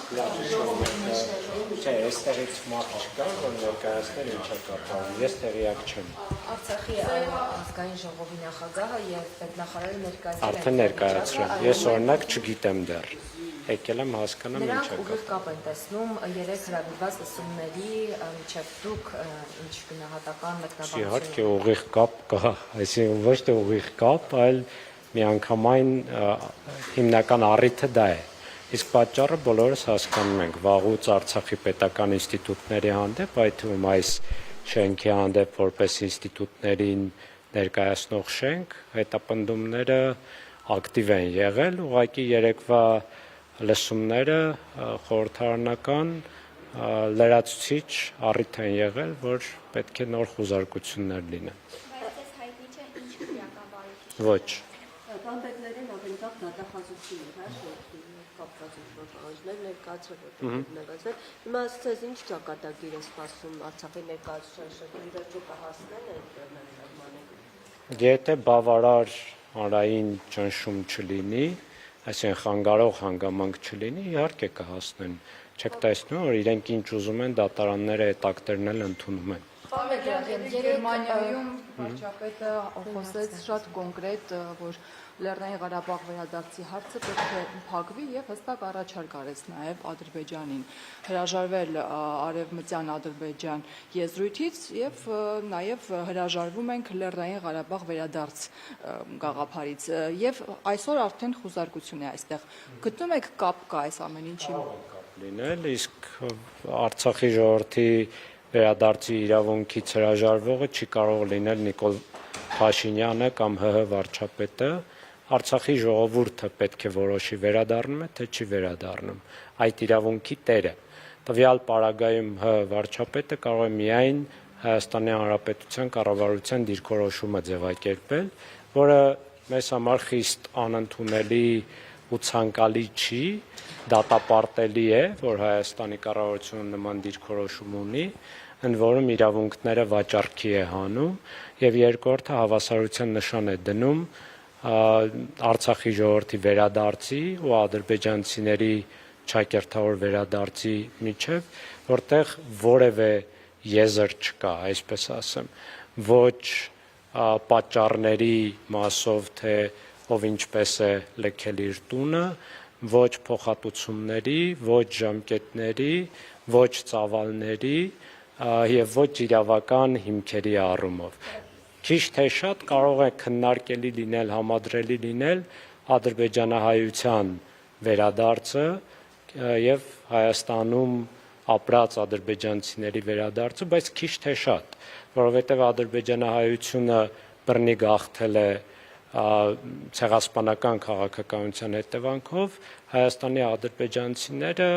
Չէ, այստեղից մարդ չկա, որ ներկայացնել ինչ է կապարում, ես տեղյակ չեմ։ Արցախի ազգային ժողովի նախագահը եւ պետնախարարը ներկայացրել են։ Արդեն ներկայացրել, ես օրինակ չգիտեմ դեռ, եկել եմ հասկանամ ինչ է Նրանք ուղիղ կապ են տեսնում 3 հրավիրված լսումների միջև դուք ինչ գնահատական մեկնաբանություն։ Իհարկե ուղիղ կապ կա, այսինքն ոչ թե ուղիղ կապ, այլ միանգամայն հիմնական առիթը դա է։ Իսկ պատճառը բոլորս հասկանում ենք, վաղուց Արցախի պետական ինստիտուտների հանդեպ, այդ թվում այս շենքի հանդեպ որպես ինստիտուտներին ներկայացնող շենք, հետապնդումները ակտիվ են եղել, ուղղակի երեկվա լսումները խորհրդարանական լրացուցիչ առիթ են եղել, որ պետք է նոր խուզարկություններ լինեն։ Բայց այս հայտնի չէ ինչ քրեական բարիքի։ Ոչ։ Բանբեկներին ավելի լավ դատախազություն էր, շենքի կապված պահանջներ ներկայացրել, որտեղ ներկայացվել։ Հիմա ասես ինչ ճակատագիր է սպասում Արցախի ներկայացուցիչ շրջանի վերջը կհասնեն այդ սահմանները։ Եթե բավարար հանրային ճնշում չլինի, այսինքն խանգարող հանգամանք չլինի, իհարկե կհասնեն։ Չեք տեսնում, որ իրենք ինչ ուզում են, դատարանները այդ ակտերն էլ ընդունում են։ Գերմանիայում վարչապետը խոսեց շատ կոնկրետ, որ Լեռնային Ղարաբաղ վերադարձի հարցը պետք է փակվի եւ հստակ առաջարկ արեց նաեւ Ադրբեջանին հրաժարվել արևմտյան Ադրբեջան եզրույթից եւ նաեւ հրաժարվում ենք Լեռնային Ղարաբաղ վերադարձ գաղափարից եւ այսօր արդեն խուզարկություն է այստեղ։ Գտնում եք կապ կա այս ամեն ինչի։ Լինել, իսկ Արցախի ժողովրդի վերադարձի իրավունքից հրաժարվողը չի կարող լինել Նիկոլ Փաշինյանը կամ ՀՀ վարչապետը, Արցախի ժողովուրդը պետք է որոշի վերադառնում է, թե չի վերադառնում, այդ իրավունքի տերը։ Տվյալ պարագայում ՀՀ վարչապետը կարող է միայն Հայաստանի Հանրապետության կառավարության դիրքորոշումը ձևակերպել, որը մեզ համար խիստ անընդունելի ու ցանկալի չի, դատապարտելի է, որ Հայաստանի կառավարությունը նման դիրքորոշում ունի, ընդ որում իրավունքները վաճառքի է հանում եւ երկրորդը հավասարության նշան է դնում Արցախի ժողովրդի վերադարձի ու ադրբեջանցիների ճակերտավոր վերադարձի միջև, որտեղ որևէ եզր չկա, այսպես ասեմ, ոչ պատճառների մասով, թե ով ինչպես է լքել իր տունը, ոչ փոխհատուցումների, ոչ ժամկետների, ոչ ծավալների եւ ոչ իրավական հիմքերի առումով։ Քիչ թե շատ կարող է քննարկելի լինել, համադրելի լինել ադրբեջանահայության վերադարձը եւ Հայաստանում ապրած ադրբեջանցիների վերադարձը, բայց քիչ թե շատ, որովհետեւ ադրբեջանահայությունը բռնի գաղթել է ցեղասպանական քաղաքականության հետևանքով, Հայաստանի ադրբեջանցիները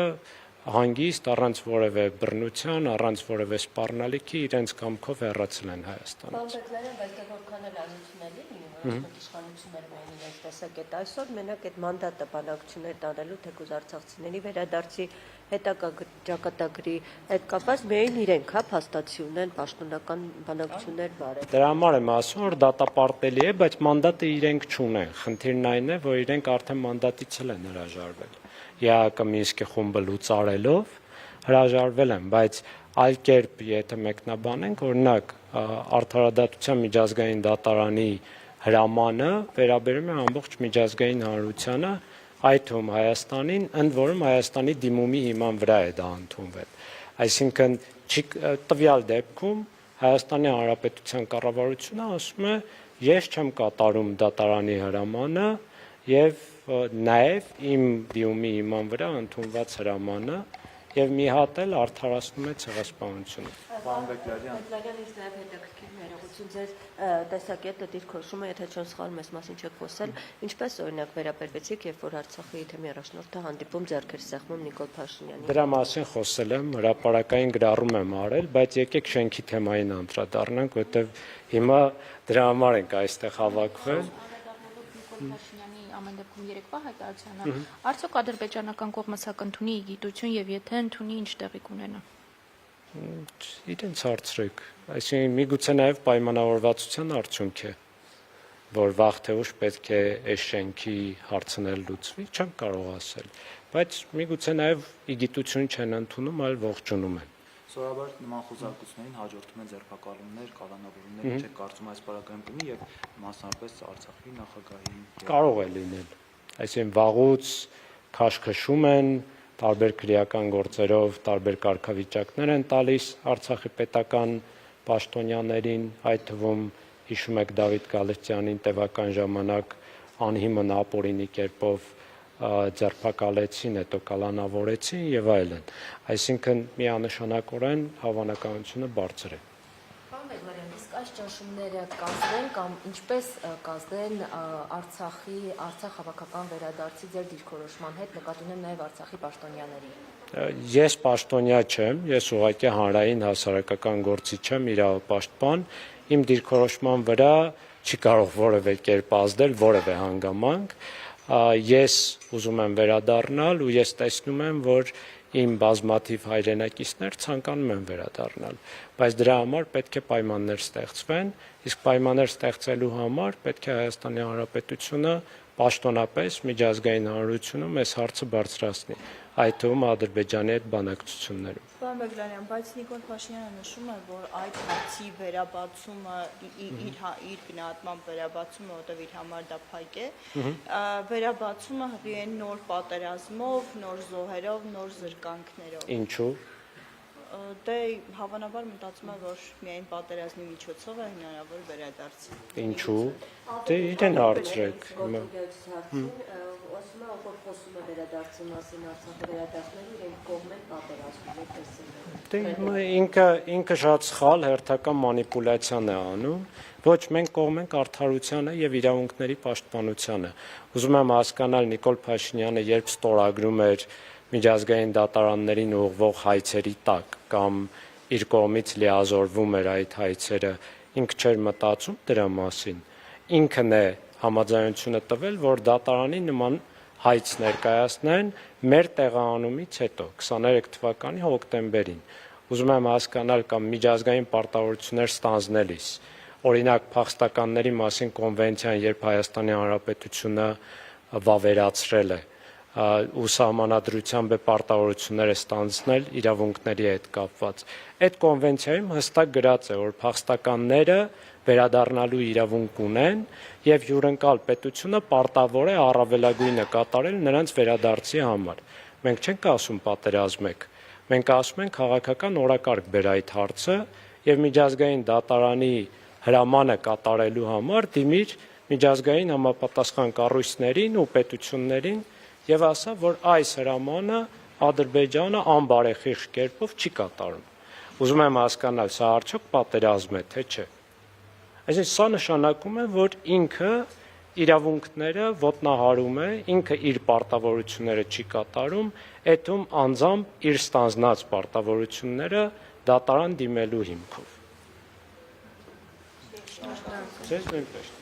հանգիստ առանց որևէ բռնության, առանց որևէ սպառնալիքի իրենց կամքով հեռացել են Հայաստանից։ Բանբեկները բայց դե որքան էլ ազատությունների լինի, իշխանություններ ունեն իրենց տեսակետ, այսօր մենակ այդ մանդատը բանակցություններ տանելու թեկուզ արցախցիների վերադարձի հետագա ճակատագրի հետ կապված միայն իրենք փաստացի ունեն պաշտոնական բանակցություններ վարել։ Դրա համար եմ ասում, որ դատապարտելի է, բայց մանդատը իրենք չունեն։ Խնդիրն այն է, որ իրենք արդեն մանդատից են հրաժարվել։ ԵԱՀԿ Մինսկի խումբը լուծարելով հրաժարվել են, բայց այլ կերպ եթե մեկնաբանենք, օրինակ Արդարադատության միջազգային դատարանի հրամանը վերաբերում է ամբողջ միջազգային հանրությանը, այդ թվում Հայաստանին, ընդ որում Հայաստանի դիմումի հիման վրա է դա ընդունվել։ Այսինքն տվյալ դեպքում Հայաստանի Հանրապետության կառավարությունը ասում է, ես չեմ կատարում դատարանի հրամանը եւ նաեւ իմ դիմումի հիման վրա ընդունված հրամանը եւ մի հատ էլ արդարացնում է ցեղասպանությունը։ Բեկլարյան ինձ նաև հետաքրքիր ներողություն ձեր տեսակետը դիրքորոշումը, եթե չեմ սխալվում, այս մասին չեք խոսել, ինչպես օրինակ վերաբերվեցիք, երբ որ Արցախի թեմի առաջնորդը հանդիպում ձեռք էր սեղմում Նիկոլ Փաշինյանին։ Դրա մասին խոսել եմ, հրապարակային գրառում եմ արել, բայց եկեք շենքի թեմային անդրադառնանք, որտեվ հիմա դրա համար ենք այստեղ հավաքվել։ Ամեն դեպքում երեկվա հայտարարությանը, արդյոք ադրբեջանական կողմը սա կընդունի գիտություն եւ եթե ընդունի ինչ տեղի կունենա։ Իրենց հարցրեք, այսինքն միգուցե նաեւ պայմանավորվածության արդյունք է։ որ վաղ թե ուշ պետք է այս շենքի հարցն էլ լուծվի, չեմ կարող ասել, բայց միգուցե նաև իգիտություն չեն ընդունում, այլ ողջունում են։ Սովորաբար նման խոզարկություններին հաջորդում են ձերբակալումներ, կալանավորումներ, չէ՞ կարծում այս պարագայում կլինի եւ մասնավորապես Արցախի նախագահի Կարող է լինել։ Այսինքն վաղուց քաշքշում են, տարբեր քրեական գործերով, տարբեր կարգավիճակներ են տալիս Արցախի պետական պաշտոնյաներին, այդ թվում հիշում եք Դավիթ Գալստյանին տևական ժամանակ անհիմն ապօրինի կերպով ձերբակալեցին, հետո կալանավորեցին եւ այլն։ Այսինքն միանշանակորեն հավանականությունը բարձր է։ Պարոն Բեգլարյան, իսկ այս ճնշումները կազդեն կամ ինչպես կազդեն Արցախ հավաքական վերադարձի ձեր դիրքորոշման հետ, նկատի ունեմ նաև Արցախի պաշտոնյաների։ Ես պաշտոնյա չեմ, ես ուղղակի հանրային հասարակական գործիչ եմ, իրավապաշտպան, իմ դիրքորոշման վրա չի կարող որևէ կերպ ազդել որևէ հանգամանք, ես ուզում եմ վերադառնալ ու ես տեսնում եմ, որ իմ բազմաթիվ հայրենակիցներ ցանկանում են վերադառնալ, բայց դրա համար պետք է պայմաններ ստեղծվեն, իսկ պայմաններ ստեղծելու համար պետք է Հայաստանի Հանրապետությունը պաշտոնապես միջազգային հանրությունում այս հարցը բարձրացնի, այդ թվում Ադրբեջանի հետ բանակցություններում։ Պարոն Բեգլարյան, բայց Նիկոլ Փաշինյանը նշում է, որ այդ հարցի վերաբացումը իր գնահատմամբ վերաբացումը, որտեղ իր համար դա փայք է, վերաբացումը հղի են նոր պատերազմով, նոր զոհերով, նոր զրկանքներով։ Ինչու՞։ Դե հավանաբար մտածում եմ, որ միայն պատերազմի միջոցով է հնարավոր վերադարձի։ Ինչու՞։ Դե իրեն հարցրեք։ Ասում է, որ խոսում է վերադարձի մասին Արցախի վերադարձների, իրենք կողմ են պատերազմի, Դե ինքը շատ սխալ հերթական մանիպուլյացիան է անում, ոչ մենք կողմ ենք արդարությանը եւ իրավունքների պաշտպանությանը։ Ուզում եմ հասկանալ Նիկոլ Փաշինյանը երբ ստորագրում էր միջազգային դատարաններին ուղղվող հայցերի տակ կամ իր կողմից լիազորվում էր այդ հայցերը, ինքը չէր մտածում դրա մասին։ Ինքն է համաձայնությունը տվել, որ դատարանի նման հայց ներկայացնեն մեր տեղահանումից հետո 23 թվականի հոկտեմբերին։ Ուզում եմ հասկանալ կամ միջազգային պարտավորություններ ստանձնելիս, օրինակ փախստականների մասին կոնվենցիան, երբ Հայաստանի Հանրապետությունը վավերացրել է ու սահմանադրությամբ է պարտավորությունները ստանձնել իրավունքների հետ կապված։ Այդ կոնվենցիայում հստակ գրած է, որ փախստականները վերադառնալու իրավունք ունեն եւ հյուրընկալ պետությունը պարտավոր է առավելագույնը կատարել նրանց վերադարձի համար։ Մենք չենք ասում պատերազմեք, մենք ասում ենք քաղաքական օրակարգ բեր այդ հարցը եւ միջազգային դատարանի հրամանը կատարելու համար դիմիր միջազգային համապատասխան կառույցներին ու պետություններին եւ ասա, որ այս հրամանը Ադրբեջանը անբարեխիղճ կերպով չի կատարում։ Ուզում եմ հասկանալ, սա արդյոք պատերազմ է, թե չէ։ Այսինքն սա նշանակում է, որ ինքը իրավունքները ոտնահարում է, ինքը իր պարտավորությունները չի կատարում, այդում անձամբ իր ստանձնած պարտավորությունները դատարան դիմելու հիմքով։ Ձեզ նույնպես։